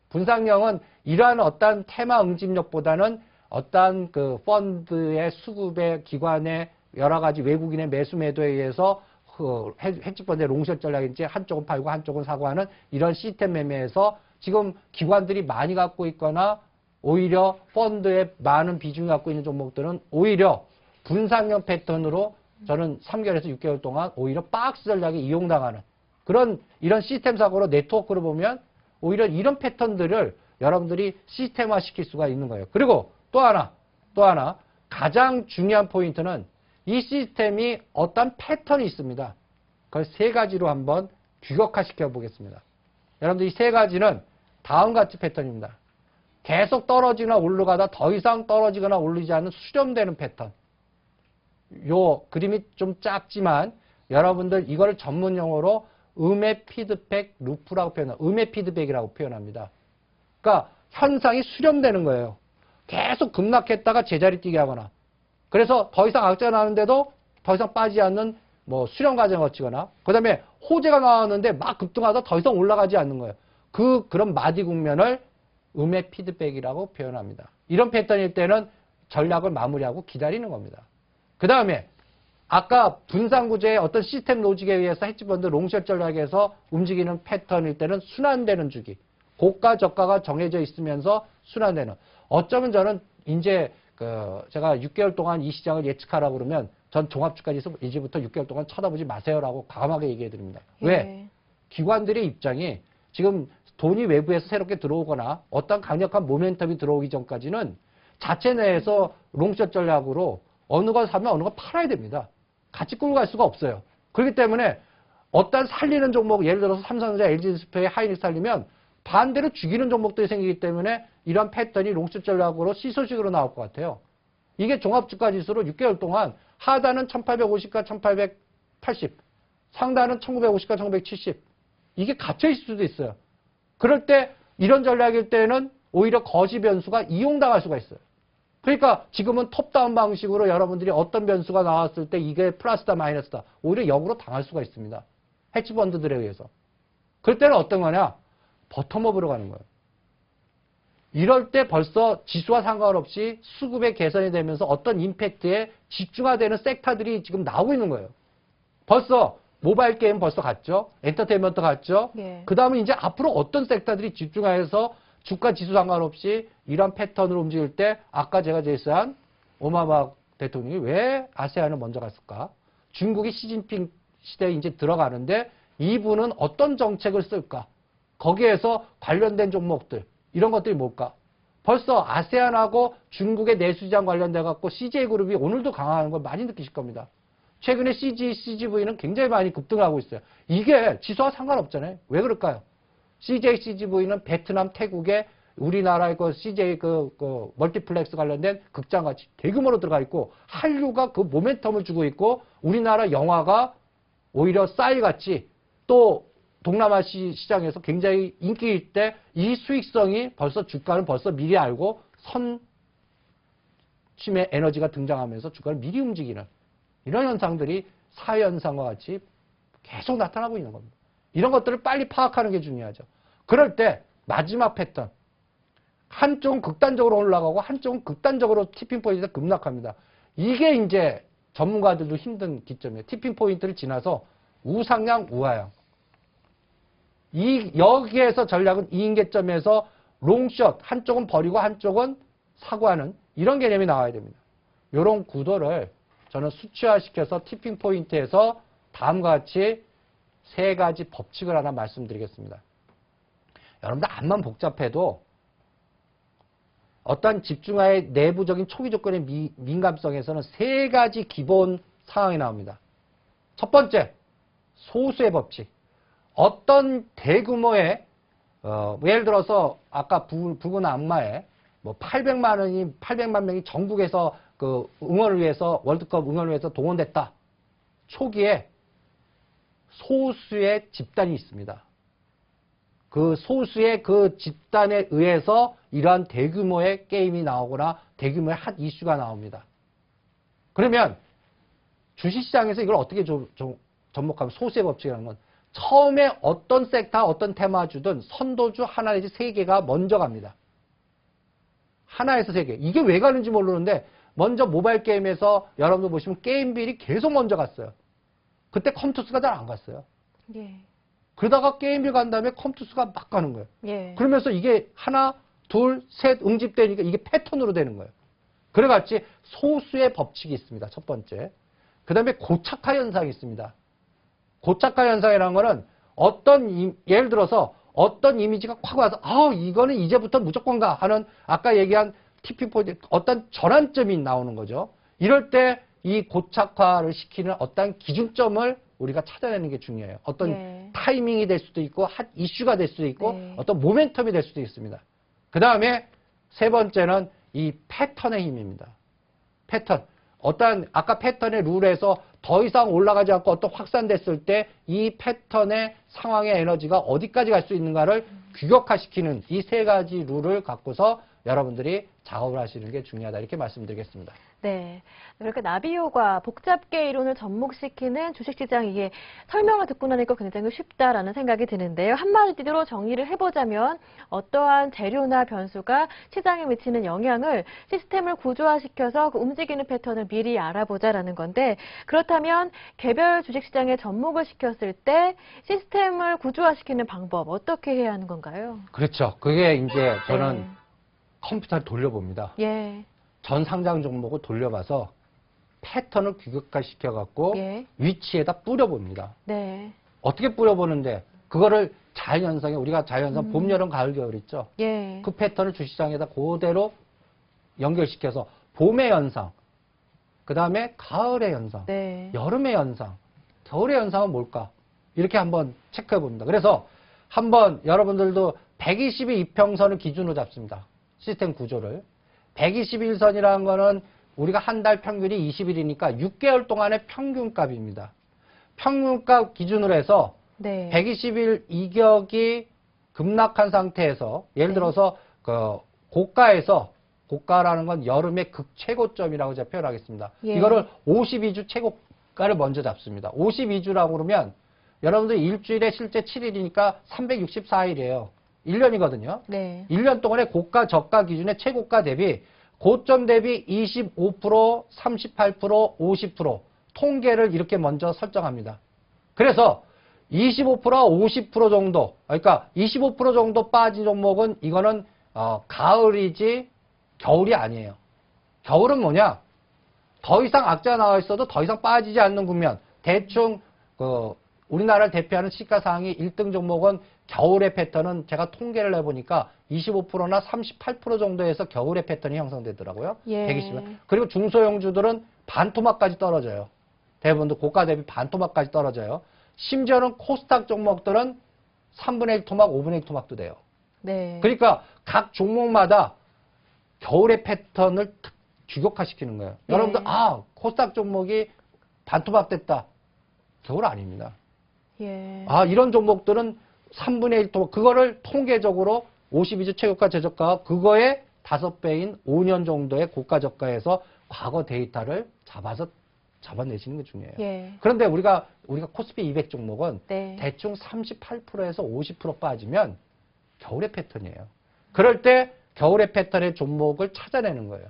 분산형은 이러한 어떤 테마 응집력보다는 어떠한 그 펀드의 수급의 기관의 여러 가지 외국인의 매수 매도에 의해서 그 헤지펀드의 롱숏 전략인지 한쪽은 팔고 한쪽은 사고 하는 이런 시스템 매매에서 지금 기관들이 많이 갖고 있거나 오히려 펀드에 많은 비중을 갖고 있는 종목들은 오히려 분산형 패턴으로 저는 3개월에서 6개월 동안 오히려 박스 전략에 이용당하는 그런 이런 시스템 사고로 네트워크로 보면 오히려 이런 패턴들을 여러분들이 시스템화 시킬 수가 있는 거예요. 그리고 또 하나 가장 중요한 포인트는 이 시스템이 어떤 패턴이 있습니다. 그걸 세 가지로 한번 규격화시켜 보겠습니다. 여러분들 이 세 가지는 다음과 같이 패턴입니다. 계속 떨어지거나 올라가다 더 이상 떨어지거나 올리지 않는 수렴되는 패턴. 요 그림이 좀 작지만 여러분들 이거를 전문 용어로 음의 피드백 루프라고 표현합니다. 음의 피드백이라고 표현합니다. 그러니까 현상이 수렴되는 거예요. 계속 급락했다가 제자리 뛰게 하거나 그래서 더 이상 악재가 나는데도 더 이상 빠지지 않는 뭐 수렴 과정을 거치거나 그 다음에 호재가 나왔는데 막 급등하다 더 이상 올라가지 않는 거예요. 그런 마디 국면을 음의 피드백이라고 표현합니다. 이런 패턴일 때는 전략을 마무리하고 기다리는 겁니다. 그 다음에 아까 분산구조의 어떤 시스템 로직에 의해서 헤지펀드 롱숏 전략에서 움직이는 패턴일 때는 순환되는 주기. 고가 저가가 정해져 있으면서 순환되는. 어쩌면 저는 이제 제가 6개월 동안 이 시장을 예측하라고 그러면 전 종합주까지 이제부터 6개월 동안 쳐다보지 마세요라고 과감하게 얘기해 드립니다. 왜? 기관들의 입장이 지금 돈이 외부에서 새롭게 들어오거나 어떤 강력한 모멘텀이 들어오기 전까지는 자체 내에서 롱숏 전략으로 어느 걸 사면 어느 걸 팔아야 됩니다. 같이 끌고 갈 수가 없어요. 그렇기 때문에 어떤 살리는 종목, 예를 들어서 삼성전자, LG디스플레이, 하이닉스 살리면 반대로 죽이는 종목들이 생기기 때문에 이런 패턴이 롱숏 전략으로 시소식으로 나올 것 같아요. 이게 종합주가지수로 6개월 동안 하단은 1850과 1880, 상단은 1950과 1970 이게 갇혀있을 수도 있어요. 그럴 때 이런 전략일 때는 오히려 거시 변수가 이용당할 수가 있어요. 그러니까 지금은 톱다운 방식으로 여러분들이 어떤 변수가 나왔을 때 이게 플러스다 마이너스다 오히려 역으로 당할 수가 있습니다. 헤지펀드들에 의해서. 그럴 때는 어떤 거냐? 버텀업으로 가는 거예요. 이럴 때 벌써 지수와 상관없이 수급의 개선이 되면서 어떤 임팩트에 집중화되는 섹터들이 지금 나오고 있는 거예요. 벌써 모바일 게임 벌써 갔죠. 엔터테인먼트 갔죠. 예. 그 다음에 이제 앞으로 어떤 섹터들이 집중해서 주가 지수 상관없이 이런 패턴으로 움직일 때 아까 제가 제시한 오바마 대통령이 왜 아세안을 먼저 갔을까? 중국이 시진핑 시대에 이제 들어가는데 이분은 어떤 정책을 쓸까? 거기에서 관련된 종목들 이런 것들이 뭘까? 벌써 아세안하고 중국의 내수시장 관련돼 갖고 CJ그룹이 오늘도 강화하는 걸 많이 느끼실 겁니다. 최근에 CGV는 굉장히 많이 급등하고 있어요. 이게 지수와 상관없잖아요. 왜 그럴까요? CJCGV는 베트남, 태국에 우리나라의 그 CJ 멀티플렉스 관련된 극장같이 대규모로 들어가 있고 한류가 그 모멘텀을 주고 있고 우리나라 영화가 오히려 쌀같이 또 동남아 시장에서 굉장히 인기일 때 이 수익성이 벌써 주가를 벌써 미리 알고 선침의 에너지가 등장하면서 주가를 미리 움직이는 이런 현상들이 사회현상과 같이 계속 나타나고 있는 겁니다. 이런 것들을 빨리 파악하는 게 중요하죠. 그럴 때 마지막 패턴. 한쪽은 극단적으로 올라가고 한쪽은 극단적으로 티핑포인트에서 급락합니다. 이게 이제 전문가들도 힘든 기점이에요. 티핑포인트를 지나서 우상향, 우하향. 여기에서 전략은 이인계점에서 롱숏, 한쪽은 버리고 한쪽은 사고하는 이런 개념이 나와야 됩니다. 이런 구도를 저는 수치화시켜서 티핑포인트에서 다음과 같이 세 가지 법칙을 하나 말씀드리겠습니다. 여러분들 암만 복잡해도 어떤 집중화의 내부적인 초기 조건의 민감성에서는 세 가지 기본 상황이 나옵니다. 첫 번째, 소수의 법칙. 어떤 대규모의 예를 들어서 아까 붉은 악마에 뭐 800만 명이 전국에서 그 응원을 위해서 월드컵 응원을 위해서 동원됐다. 초기에 소수의 집단이 있습니다. 그 소수의 그 집단에 의해서 이러한 대규모의 게임이 나오거나 대규모의 핫 이슈가 나옵니다. 그러면 주식시장에서 이걸 어떻게 접목하면 소수의 법칙이라는 건 처음에 어떤 섹터, 어떤 테마주든 선도주 하나 내지 세 개가 먼저 갑니다. 하나에서 3개. 이게 왜 가는지 모르는데 먼저 모바일 게임에서 여러분들 보시면 게임빌이 계속 먼저 갔어요. 그때 컴투스가 잘 안 갔어요. 예. 그러다가 게임빌 간 다음에 컴투스가 막 가는 거예요. 예. 그러면서 이게 하나, 둘, 셋 응집되니까 이게 패턴으로 되는 거예요. 그래같이 소수의 법칙이 있습니다. 첫 번째. 그 다음에 고착화 현상이 있습니다. 고착화 현상이라는 거는 예를 들어서 어떤 이미지가 확 와서, 이거는 이제부터 무조건 가 하는 아까 얘기한 TP 포인트, 어떤 전환점이 나오는 거죠. 이럴 때 이 고착화를 시키는 어떤 기준점을 우리가 찾아내는 게 중요해요. 어떤 예. 타이밍이 될 수도 있고, 핫 이슈가 될 수도 있고, 네. 어떤 모멘텀이 될 수도 있습니다. 그 다음에 세 번째는 이 패턴의 힘입니다. 패턴. 아까 패턴의 룰에서 더 이상 올라가지 않고 어떤 확산됐을 때 이 패턴의 상황의 에너지가 어디까지 갈 수 있는가를 규격화시키는 이 3가지 룰을 갖고서 여러분들이 작업을 하시는 게 중요하다. 이렇게 말씀드리겠습니다. 네. 그렇게 나비효과, 복잡계 이론을 접목시키는 주식시장, 이게 설명을 듣고 나니까 굉장히 쉽다라는 생각이 드는데요. 한마디로 정리를 해보자면 어떠한 재료나 변수가 시장에 미치는 영향을 시스템을 구조화시켜서 그 움직이는 패턴을 미리 알아보자라는 건데, 그렇다면 개별 주식시장에 접목을 시켰을 때 시스템을 구조화시키는 방법 어떻게 해야 하는 건가요? 그렇죠. 그게 이제 저는 네. 컴퓨터를 돌려봅니다. 예. 전 상장 종목을 돌려봐서 패턴을 규격화시켜갖고 예. 위치에다 뿌려봅니다. 네. 어떻게 뿌려보는데 그거를 자연현상에 우리가 자연현상 봄, 여름, 가을, 겨울 있죠. 예. 그 패턴을 주시장에다 그대로 연결시켜서 봄의 현상, 그 다음에 가을의 현상, 네. 여름의 현상, 겨울의 현상은 뭘까? 이렇게 한번 체크해 봅니다. 그래서 한번 여러분들도 120의 이평선을 기준으로 잡습니다. 시스템 구조를. 121선이라는 거는 우리가 한 달 평균이 20일이니까 6개월 동안의 평균값입니다. 평균값 기준으로 해서 네. 120일 이격이 급락한 상태에서 예를 네. 들어서 그 고가라는 건 여름의 극최고점이라고 제가 표현하겠습니다. 예. 이거를 52주 최고가를 먼저 잡습니다. 52주라고 그러면 여러분들 일주일에 실제 7일이니까 364일이에요. 1년이거든요. 네. 1년 동안의 고가, 저가 기준의 최고가 대비 고점 대비 25%, 38%, 50% 통계를 이렇게 먼저 설정합니다. 그래서 25%와 50% 정도, 그러니까 25% 정도 빠진 종목은 이거는 가을이지 겨울이 아니에요. 겨울은 뭐냐? 더 이상 악재가 나와 있어도 더 이상 빠지지 않는 국면. 대충 우리나라를 대표하는 시가상위 1등 종목은 겨울의 패턴은 제가 통계를 해보니까 25%나 38% 정도에서 겨울의 패턴이 형성되더라고요. 예. 120은. 그리고 중소형주들은 반토막까지 떨어져요. 대부분도 고가 대비 반토막까지 떨어져요. 심지어는 코스닥 종목들은 3분의 1 토막, 5분의 1 토막도 돼요. 네. 그러니까 각 종목마다 겨울의 패턴을 규격화시키는 거예요. 예. 여러분들 코스닥 종목이 반토막 됐다. 겨울 아닙니다. 예. 이런 종목들은 3분의 1 토막, 그거를 통계적으로 52주 최고가 최저가 그거의 5배인 5년 정도의 고가 저가에서 과거 데이터를 잡아내시는 게 중요해요. 예. 그런데 우리가 코스피 200 종목은 네. 대충 38%에서 50% 빠지면 겨울의 패턴이에요. 그럴 때 겨울의 패턴의 종목을 찾아내는 거예요.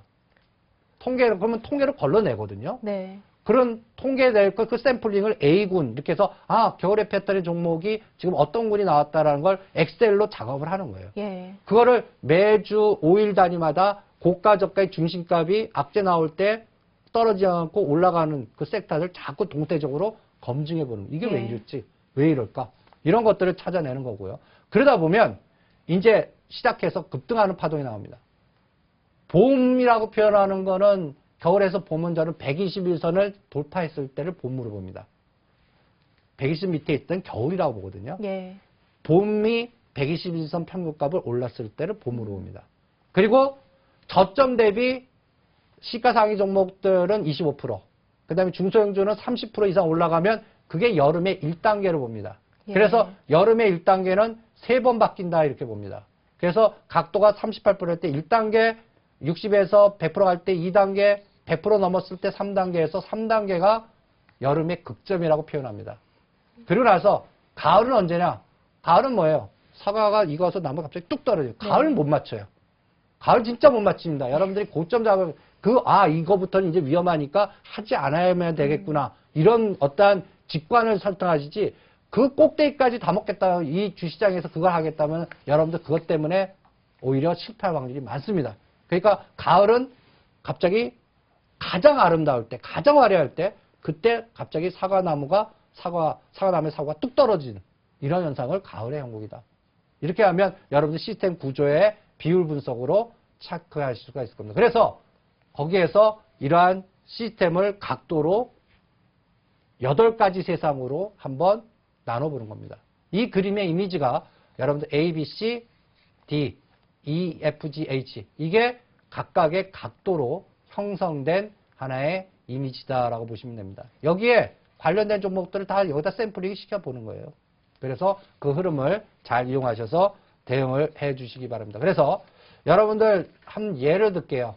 그러면 통계를 걸러내거든요. 네. 그런 통계될 그 샘플링을 A군 이렇게 해서 겨울의 패턴의 종목이 지금 어떤 군이 나왔다라는 걸 엑셀로 작업을 하는 거예요. 예. 그거를 매주 5일 단위마다 고가 저가의 중심값이 악재 나올 때 떨어지지 않고 올라가는 그 섹터를 자꾸 동태적으로 검증해 보는 거예요. 이게 왜 예. 이럴지, 왜 이럴까? 이런 것들을 찾아내는 거고요. 그러다 보면 이제 시작해서 급등하는 파동이 나옵니다. 봄이라고 표현하는 거는 겨울에서 봄은 저는 121선을 돌파했을 때를 봄으로 봅니다. 120 밑에 있던 겨울이라고 보거든요. 예. 봄이 121선 평균값을 올랐을 때를 봄으로 봅니다. 그리고 저점 대비 시가상위 종목들은 25%, 그 다음에 중소형주는 30% 이상 올라가면 그게 여름의 1단계로 봅니다. 예. 그래서 여름의 1단계는 3번 바뀐다 이렇게 봅니다. 그래서 각도가 38%일 때 1단계, 60에서 100% 갈 때 2단계, 100% 넘었을 때 3단계에서 3단계가 여름의 극점이라고 표현합니다. 그리고 나서 가을은 언제냐? 가을은 뭐예요? 사과가 익어서 나무가 갑자기 뚝 떨어져요. 가을은 못 맞춰요. 가을 진짜 못 맞춥니다. 여러분들이 고점 잡으면 이거부터는 이제 위험하니까 하지 않아야만 되겠구나. 이런 어떠한 직관을 설정하시지 그 꼭대기까지 다 먹겠다. 이 주시장에서 그걸 하겠다면 여러분들 그것 때문에 오히려 실패할 확률이 많습니다. 그러니까 가을은 갑자기 가장 아름다울 때, 가장 화려할 때 그때 갑자기 사과나무의 사과가 뚝 떨어지는 이런 현상을 가을의 형국이다. 이렇게 하면 여러분들 시스템 구조의 비율 분석으로 체크하실 수가 있을 겁니다. 그래서 거기에서 이러한 시스템을 각도로 8가지 세상으로 한번 나눠보는 겁니다. 이 그림의 이미지가 여러분들 A, B, C, D, E, F, G, H 이게 각각의 각도로 형성된 하나의 이미지다라고 보시면 됩니다. 여기에 관련된 종목들을 다 여기다 샘플링 시켜보는 거예요. 그래서 그 흐름을 잘 이용하셔서 대응을 해 주시기 바랍니다. 그래서 여러분들 한 예를 들게요.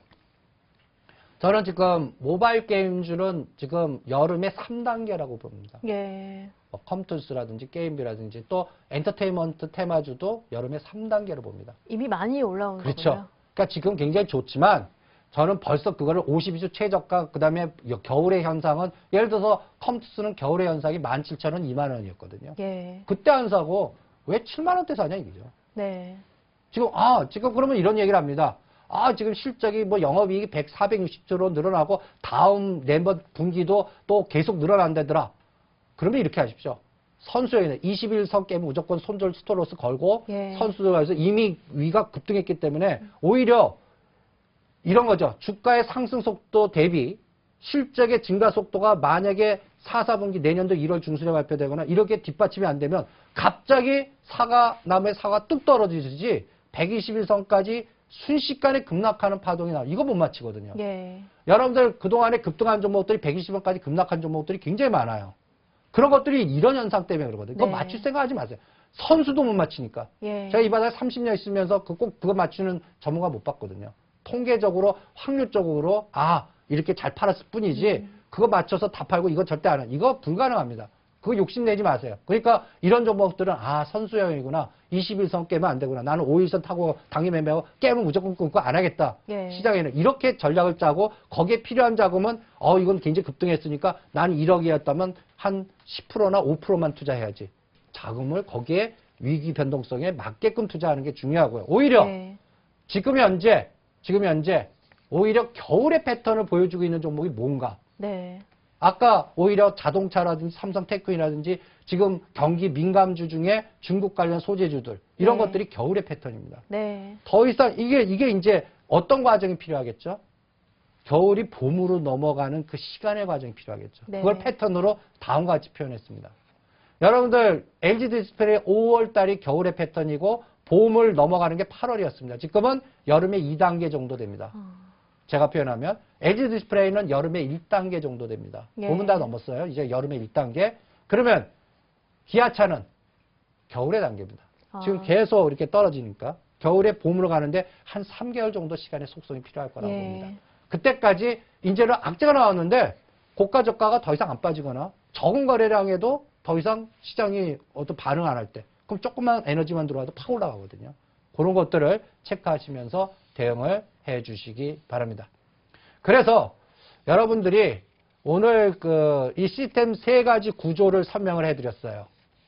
저는 지금 모바일 게임주는 지금 여름의 3단계라고 봅니다. 예. 뭐 컴투스라든지 게임비라든지 또 엔터테인먼트 테마주도 여름의 3단계로 봅니다. 이미 많이 올라온 그렇죠. 거고요. 그러니까 지금 굉장히 좋지만 저는 벌써 그거를 52주 최저가 그다음에 겨울의 현상은 예를 들어서 컴투스는 겨울의 현상이 17,000원, 2만 원이었거든요. 예. 그때 안 사고 왜 7만 원대 사냐 이거죠. 네. 지금 그러면 이런 얘기를 합니다. 지금 실적이 뭐 영업이익이 460조로 늘어나고 다음 내번 분기도 또 계속 늘어난다더라. 그러면 이렇게 하십시오. 선수에는 21선 깨면 무조건 손절 스톱로스 걸고 예. 선수들에서 이미 위가 급등했기 때문에 오히려 이런 거죠. 주가의 상승 속도 대비 실적의 증가 속도가 만약에 4, 4분기 내년도 1월 중순에 발표되거나 이렇게 뒷받침이 안 되면 갑자기 나무의 사과 뚝 떨어지듯이 121선까지 순식간에 급락하는 파동이 나와요. 이거 못 맞히거든요. 예. 여러분들 그동안에 급등한 종목들이 120원까지 급락한 종목들이 굉장히 많아요. 그런 것들이 이런 현상 때문에 그러거든요. 그거 네. 맞출 생각하지 마세요. 선수도 못 맞히니까. 예. 제가 이 바닥에 30년 있으면서 꼭 그거 맞추는 전문가 못 봤거든요. 통계적으로 확률적으로 이렇게 잘 팔았을 뿐이지 그거 맞춰서 다 팔고 이거 절대 안 해. 이거 불가능합니다. 그거 욕심내지 마세요. 그러니까 이런 종목들은 선수형이구나. 21선 깨면 안 되구나. 나는 5일선 타고 당일 매매하고 깨면 무조건 끊고 안 하겠다. 예. 시장에는 이렇게 전략을 짜고 거기에 필요한 자금은 이건 굉장히 급등했으니까 난 1억이었다면 한 10%나 5%만 투자해야지. 자금을 거기에 위기 변동성에 맞게끔 투자하는 게 중요하고요. 오히려 예. 지금 현재 오히려 겨울의 패턴을 보여주고 있는 종목이 뭔가? 네. 아까 오히려 자동차라든지 삼성테크이라든지 지금 경기 민감주 중에 중국 관련 소재주들 이런 네. 것들이 겨울의 패턴입니다. 네. 더 이상 이게 이제 어떤 과정이 필요하겠죠? 겨울이 봄으로 넘어가는 그 시간의 과정이 필요하겠죠. 네. 그걸 패턴으로 다음과 같이 표현했습니다. 여러분들 LG 디스플레이 5월 달이 겨울의 패턴이고 봄을 넘어가는 게 8월이었습니다. 지금은 여름의 2단계 정도 됩니다. 제가 표현하면 LG 디스플레이는 여름의 1단계 정도 됩니다. 예. 봄은 다 넘었어요. 이제 여름의 1단계. 그러면 기아차는 겨울의 단계입니다. 지금 계속 이렇게 떨어지니까 겨울에 봄으로 가는데 한 3개월 정도 시간의 속성이 필요할 거라고 예. 봅니다. 그때까지 이제는 악재가 나왔는데 고가 저가가 더 이상 안 빠지거나 적은 거래량에도 더 이상 시장이 어떤 반응 안 할 때 그럼 조금만 에너지만 들어와도 팍 올라가거든요. 그런 것들을 체크하시면서 대응을 해 주시기 바랍니다. 그래서 여러분들이 오늘 이 시스템 3가지 구조를 설명을 해 드렸어요.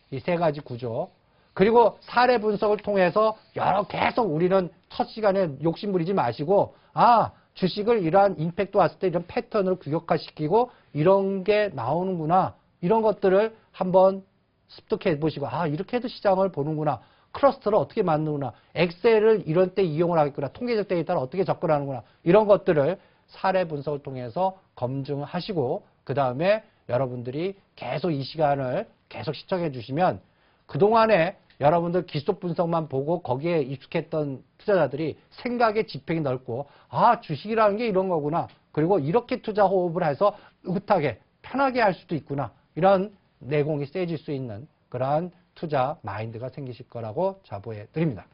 이 3가지 구조. 그리고 사례 분석을 통해서 계속 우리는 첫 시간에 욕심 부리지 마시고 주식을 이러한 임팩트 왔을 때 이런 패턴으로 규격화시키고 이런 게 나오는구나. 이런 것들을 한번 습득해 보시고 이렇게 해도 시장을 보는구나. 클러스터를 어떻게 만드는구나. 엑셀을 이런 때 이용을 하겠구나. 통계적 데이터를 어떻게 접근하는구나. 이런 것들을 사례 분석을 통해서 검증하시고 그 다음에 여러분들이 계속 이 시간을 계속 시청해 주시면 그동안에 여러분들 기술 분석만 보고 거기에 익숙했던 투자자들이 생각의 지평이 넓고 주식이라는 게 이런 거구나. 그리고 이렇게 투자 호흡을 해서 으긋하게 편하게 할 수도 있구나. 이런 내공이 세질 수 있는 그러한 투자 마인드가 생기실 거라고 자부해 드립니다.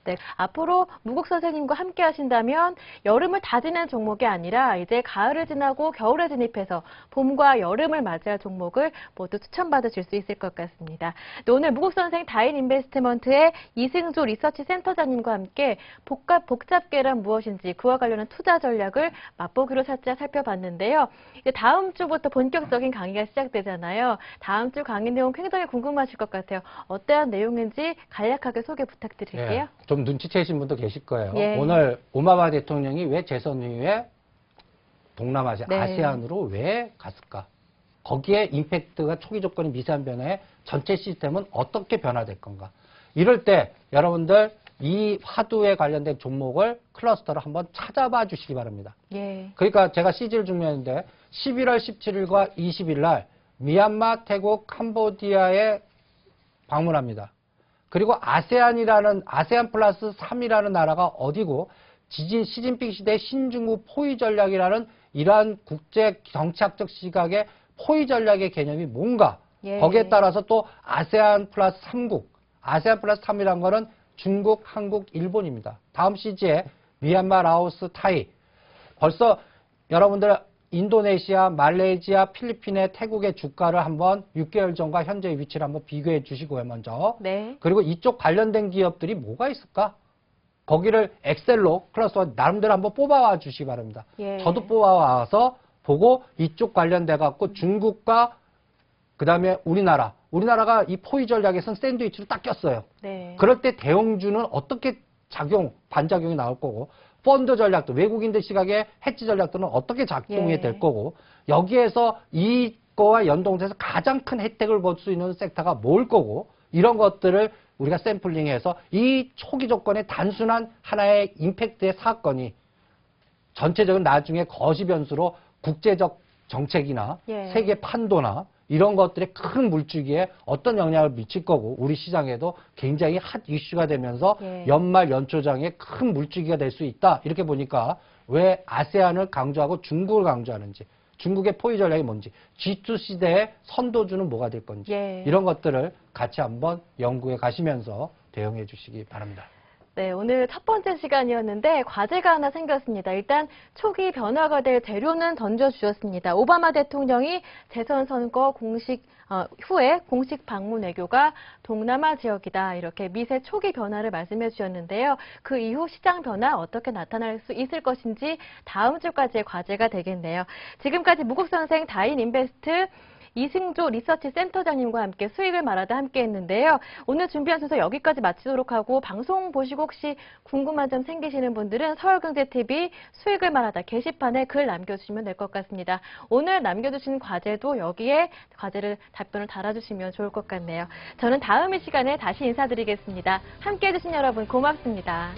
네, 앞으로 무국 선생님과 함께 하신다면 여름을 다 지난 종목이 아니라 이제 가을을 지나고 겨울에 진입해서 봄과 여름을 맞이할 종목을 모두 추천받으실 수 있을 것 같습니다. 네, 오늘 무국 선생 다인 인베스트먼트의 이승조 리서치 센터장님과 함께 복잡계란 무엇인지 그와 관련한 투자 전략을 맛보기로 살짝 살펴봤는데요. 이제 다음 주부터 본격적인 강의가 시작되잖아요. 다음 주 강의 내용 굉장히 궁금하실 것 같아요. 어떠한 내용인지 간략하게 소개 부탁드릴게요. 예, 좀 눈치채신 분도 계실 거예요. 예. 오늘 오바마 대통령이 왜 재선 이후에 동남아시아, 네. 아세안으로 왜 갔을까? 거기에 임팩트가 초기 조건이 미세한 변화에 전체 시스템은 어떻게 변화될 건가? 이럴 때 여러분들 이 화두에 관련된 종목을 클러스터를 한번 찾아봐 주시기 바랍니다. 예. 그러니까 제가 CG를 준비했는데 11월 17일과 20일 날 미얀마, 태국, 캄보디아에 방문합니다. 그리고 아세안 플러스 3이라는 나라가 어디고 시진핑 시대 신중국 포위 전략이라는 이러한 국제 정치학적 시각의 포위 전략의 개념이 뭔가 예. 거기에 따라서 또 아세안 플러스 3국 아세안 플러스 3이라는 거는 중국, 한국, 일본입니다. 다음 CG에 미얀마, 라오스, 타이 벌써 여러분들 인도네시아, 말레이시아, 필리핀의 태국의 주가를 한번 6개월 전과 현재의 위치를 한번 비교해 주시고요, 먼저. 네. 그리고 이쪽 관련된 기업들이 뭐가 있을까? 거기를 엑셀로 클러스터 나름대로 한번 뽑아와 주시기 바랍니다. 예. 저도 뽑아와서 보고 이쪽 관련돼 갖고 중국과 그다음에 우리나라가 이 포위 전략에서는 샌드위치로 딱 꼈어요. 네. 그럴 때 대형주는 어떻게 반작용이 나올 거고 펀드 전략도 외국인들 시각의 해지 전략들은 어떻게 작동이 예. 될 거고 여기에서 이거와 연동돼서 가장 큰 혜택을 볼 수 있는 섹터가 뭘 거고 이런 것들을 우리가 샘플링해서 이 초기 조건의 단순한 하나의 임팩트의 사건이 전체적인 나중에 거시 변수로 국제적 정책이나 예. 세계 판도나 이런 것들의 큰 물줄기에 어떤 영향을 미칠 거고 우리 시장에도 굉장히 핫 이슈가 되면서 예. 연말 연초장에 큰 물줄기가 될 수 있다. 이렇게 보니까 왜 아세안을 강조하고 중국을 강조하는지 중국의 포위 전략이 뭔지 G2 시대의 선도주는 뭐가 될 건지 예. 이런 것들을 같이 한번 연구해 가시면서 대응해 주시기 바랍니다. 네, 오늘 첫 번째 시간이었는데 과제가 하나 생겼습니다. 일단 초기 변화가 될 재료는 던져주셨습니다. 오바마 대통령이 재선 선거 후에 공식 방문 외교가 동남아 지역이다. 이렇게 미세 초기 변화를 말씀해 주셨는데요. 그 이후 시장 변화 어떻게 나타날 수 있을 것인지 다음 주까지의 과제가 되겠네요. 지금까지 무국선생 다인 인베스트 이승조 리서치 센터장님과 함께 수익을 말하다 함께 했는데요. 오늘 준비한 순서 여기까지 마치도록 하고 방송 보시고 혹시 궁금한 점 생기시는 분들은 서울경제TV 수익을 말하다 게시판에 글 남겨주시면 될 것 같습니다. 오늘 남겨주신 과제도 여기에 답변을 달아주시면 좋을 것 같네요. 저는 다음 이 시간에 다시 인사드리겠습니다. 함께 해주신 여러분 고맙습니다.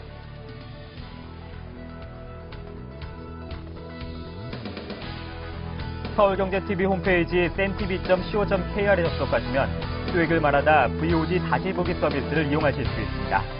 서울경제TV 홈페이지 쌤tv.co.kr에 접속하시면 수익을 말하다 VOD 다시 보기 서비스를 이용하실 수 있습니다.